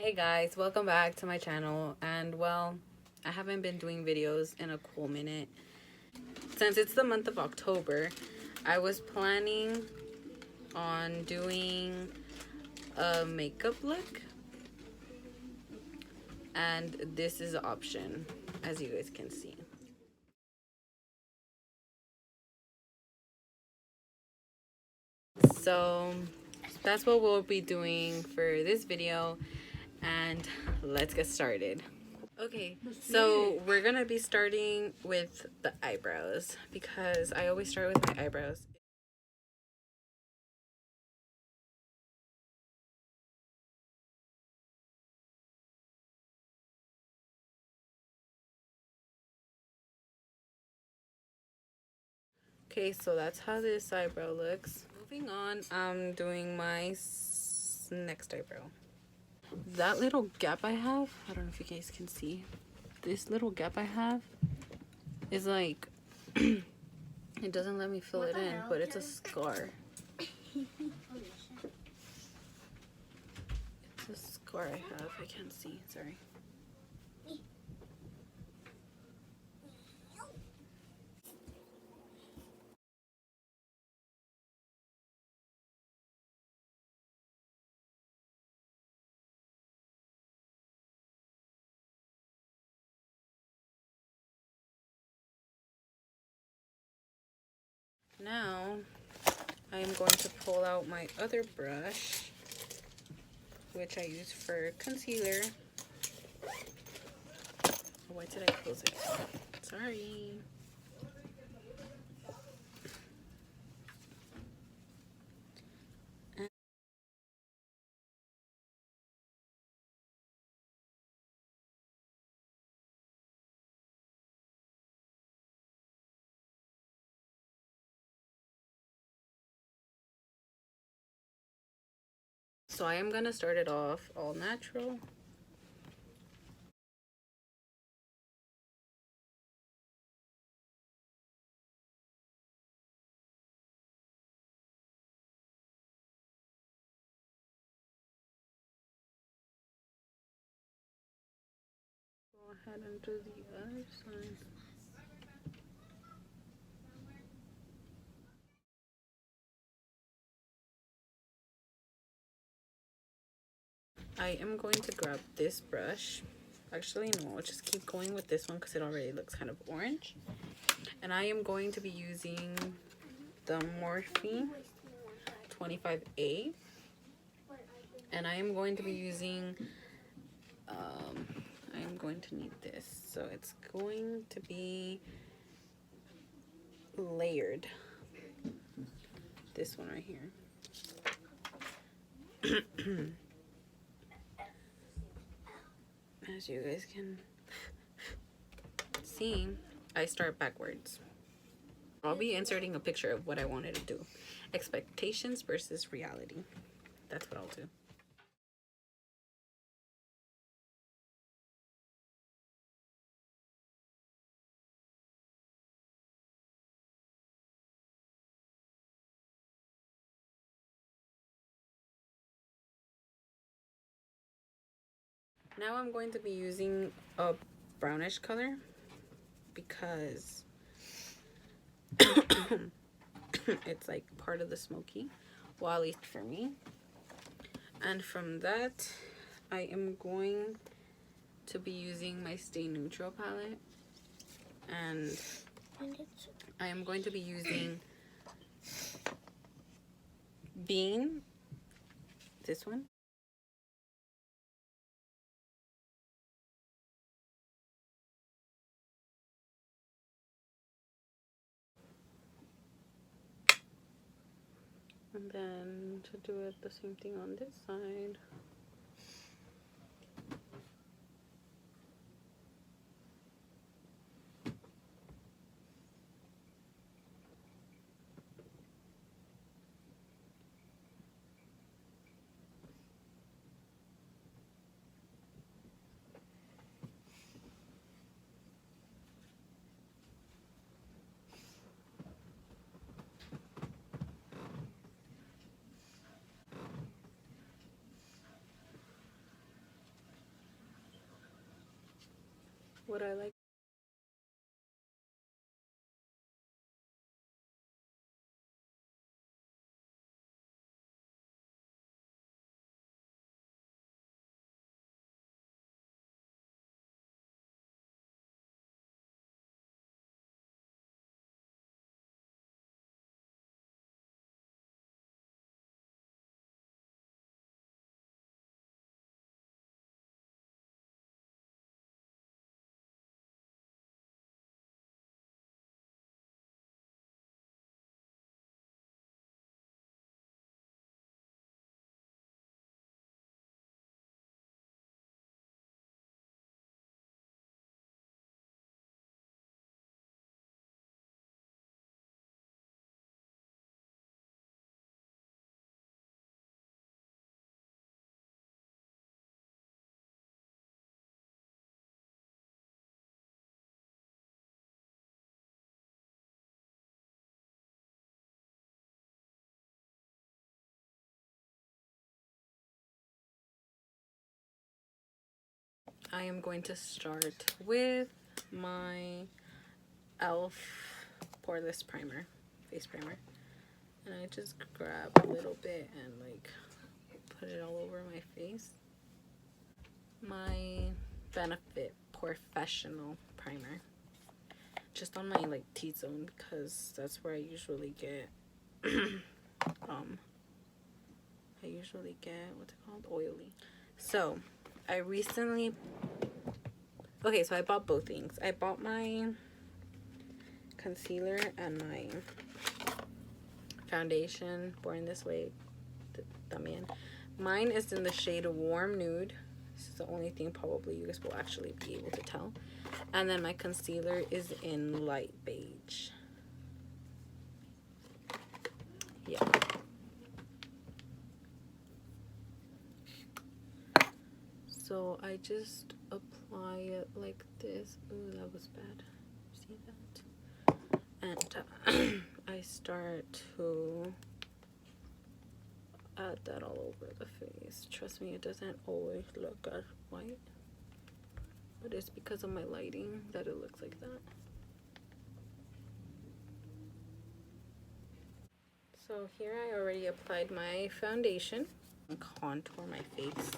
Hey guys, welcome back to my channel. And well, I haven't been doing videos in a cool minute. Since it's the month of October, I was planning on doing a makeup look, and this is an option, as you guys can see. So that's what we'll be doing for this video, and let's get started. Okay, so we're gonna be starting with the eyebrows because I always start with my eyebrows. Okay, so that's how this eyebrow looks. Moving on, I'm doing my next eyebrow. That little gap I have, I don't know if you guys can see. This little gap I have is like, it doesn't let me fill it in, but it's a scar. It's a scar I have, I can't see, sorry. Now, I am going to pull out my other brush, which I use for concealer. Why did I close it? Sorry. So I am gonna start it off all natural. Go ahead and do the other side. I am going to grab this brush. Actually, no, I'll just keep going with this one because it already looks kind of orange. And I am going to be using the Morphe 25A. And I am going to be using, I am going to need this. So it's going to be layered. This one right here. As you guys can see, I start backwards. I'll be inserting a picture of what I wanted to do. Expectations versus reality. That's what I'll do. Now I'm going to be using a brownish color because it's like part of the smoky, well, at least for me. And from that, I am going to be using my Stay Neutral palette, and I am going to be using Bean, this one. And then to do it the same thing on this side. what I like. I am going to start with my e.l.f. poreless primer, face primer, and I just grab a little bit and like put it all over my face. My Benefit Professional primer, just on my like T-zone, because that's where I usually get what's it called, oily. So I recently, okay, so I bought both things. I bought my concealer and my foundation, Born This Way, también. Mine is in the shade Warm Nude. This is the only thing probably you guys will actually be able to tell. And then my concealer is in Light Beige. Yeah. So I just apply it like this. Ooh, that was bad. See that? And I start to add that all over the face. Trust me, it doesn't always look as white, but it's because of my lighting that it looks like that. So here I already applied my foundation and contour my face.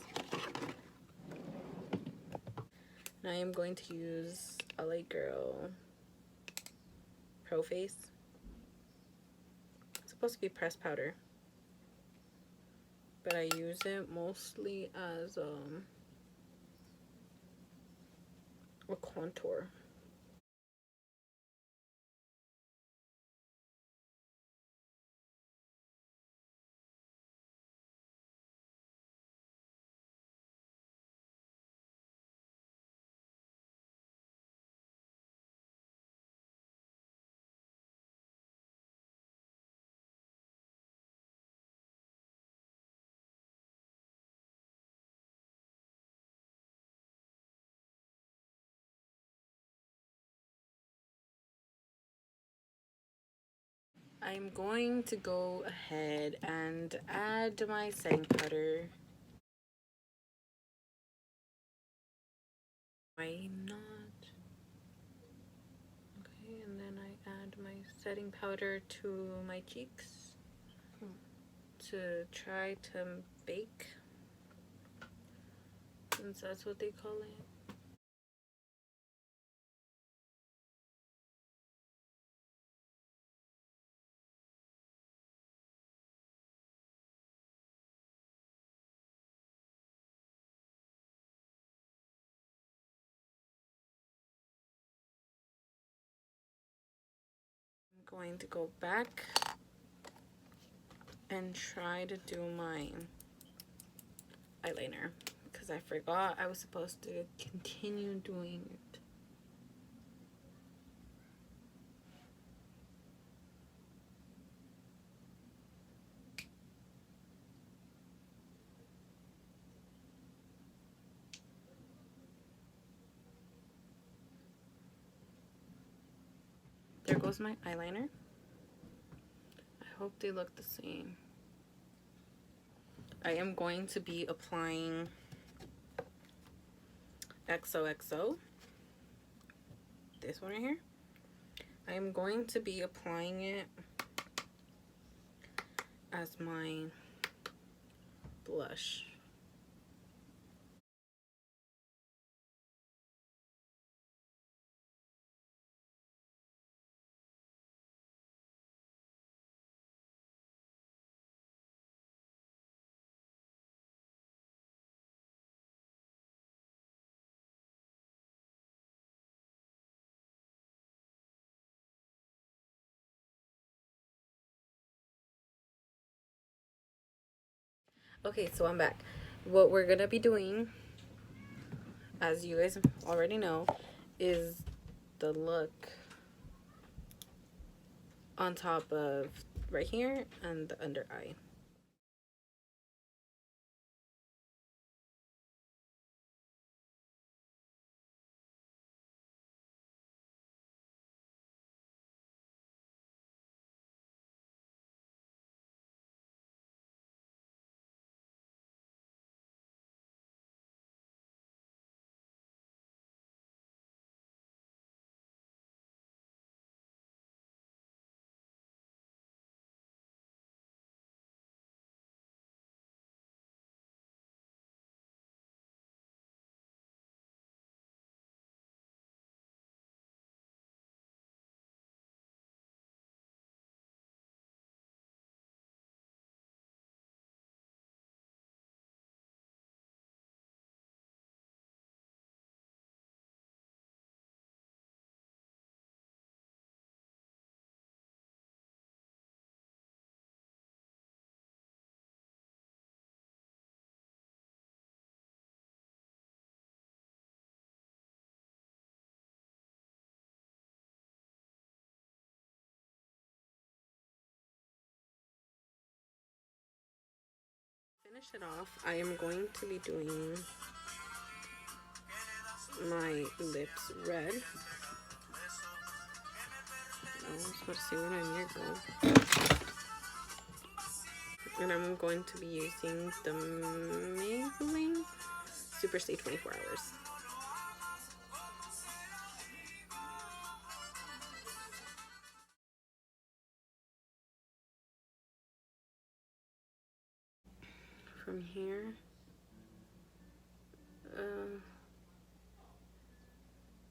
And I am going to use LA Girl Pro Face. It's supposed to be pressed powder, but I use it mostly as a contour. I'm going to go ahead and add my setting powder. Why not? Okay, and then I add my setting powder to my cheeks to try to bake, since that's what they call it. I'm going to go back and try to do my eyeliner because I forgot I was supposed to continue doing it. There goes my eyeliner. I hope they look the same. I am going to be applying XOXO. this one right here. I'm going to be applying it as my blush. Okay, so I'm back. What we're gonna be doing, as you guys already know, is the look on top of right here and the under eye. Finish it off, I am going to be doing my lips red. I was supposed to see what I'm here go. And I'm going to be using the Maybelline Super Stay 24 Hours. From here,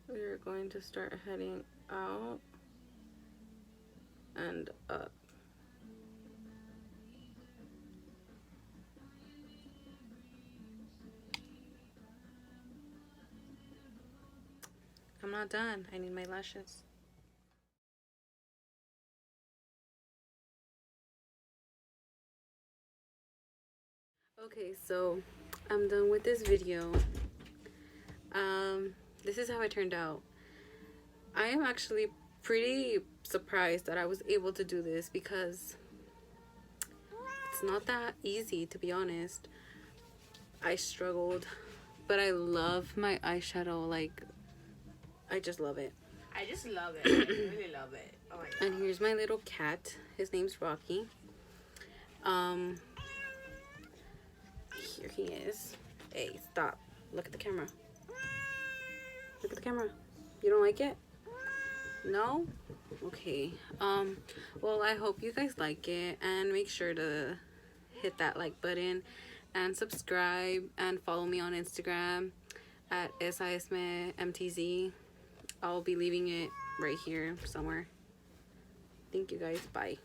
we're going to start heading out and up. I'm not done. I need my lashes. Okay, so I'm done with this video. This is how it turned out. I am actually pretty surprised that I was able to do this because it's not that easy, to be honest. I struggled, but I love my eyeshadow. Like, I just love it. I just love it. I really love it. Oh my god. And here's my little cat. His name's Rocky. Here he is. Hey, stop. Look at the camera. Look at the camera. You don't like it? No? Okay. Well, I hope you guys like it, and make sure to hit that like button and subscribe and follow me on Instagram at SISMTZ. I'll be leaving it right here somewhere. Thank you guys. Bye.